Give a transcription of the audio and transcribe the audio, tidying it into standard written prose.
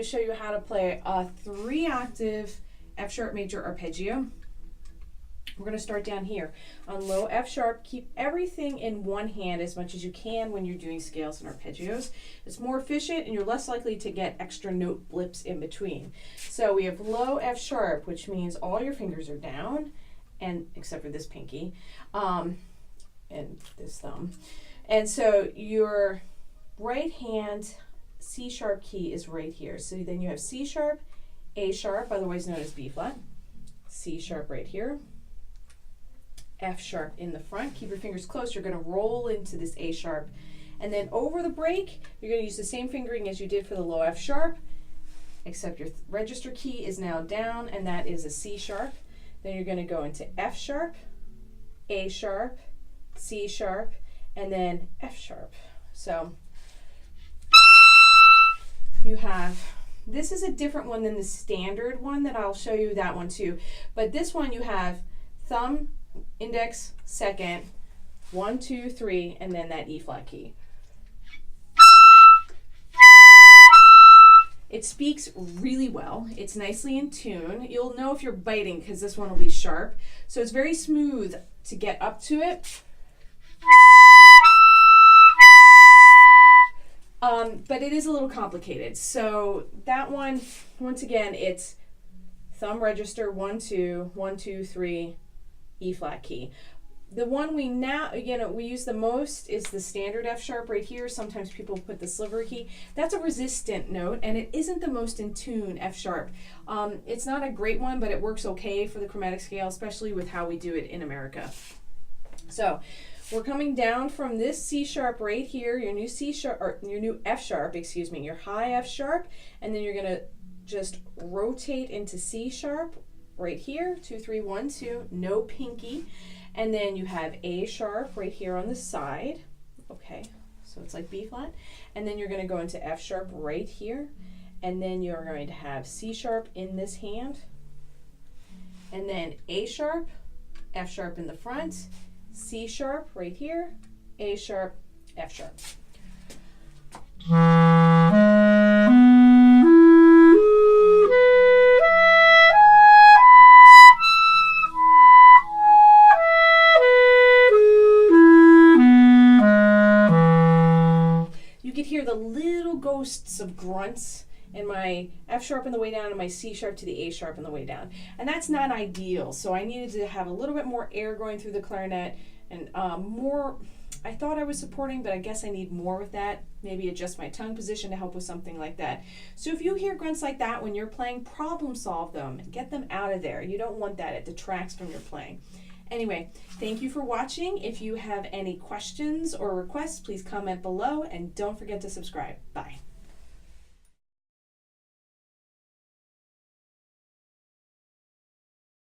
show you how to play a 3-octave F sharp major arpeggio. We're going to start down here on low F sharp. Keep everything in one hand as much as you can when you're doing scales and arpeggios. It's more efficient and you're less likely to get extra note blips in between. So we have low F sharp, which means all your fingers are down, and except for this pinky and this thumb. And so your right hand C sharp key is right here. So then you have C sharp, A sharp, otherwise known as B flat, C sharp right here, F sharp in the front. Keep your fingers close. You're going to roll into this A sharp. And then over the break, you're going to use the same fingering as you did for the low F sharp, except your register key is now down, and that is a C sharp. Then you're going to go into F sharp, A sharp, C sharp, and then F sharp. So you have, this is a different one than the standard one that I'll show you that one too. But this one you have thumb, index, second, 1, 2, 3, and then that E flat key. It speaks really well. It's nicely in tune. You'll know if you're biting because this one will be sharp. So it's very smooth to get up to it. But it is a little complicated. So that one, once again, it's thumb register, 1, 2, 1, 2, 3, E flat key. The one we now, we use the most is the standard F sharp right here. Sometimes people put the sliver key. That's a resistant note, and it isn't the most in tune F sharp. It's not a great one, but it works okay for the chromatic scale, especially with how we do it in America. So we're coming down from this C sharp right here, your new C sharp, or your new F sharp, excuse me, your high F sharp, and then you're gonna just rotate into C sharp right here, 2, 3, 1, 2, no pinky. And then you have A sharp right here on the side. Okay, so it's like B flat. And then you're going to go into F sharp right here. And then you're going to have C sharp in this hand. And then A sharp, F sharp in the front, C sharp right here, A sharp, F sharp. Hear the little ghosts of grunts in my F sharp on the way down and my C sharp to the A sharp on the way down. And that's not ideal. So I needed to have a little bit more air going through the clarinet and more, I thought I was supporting, but I guess I need more with that. Maybe adjust my tongue position to help with something like that. So if you hear grunts like that when you're playing, problem solve them. Get them out of there. You don't want that. It detracts from your playing. Anyway, thank you for watching. If you have any questions or requests, please comment below, and don't forget to subscribe. Bye.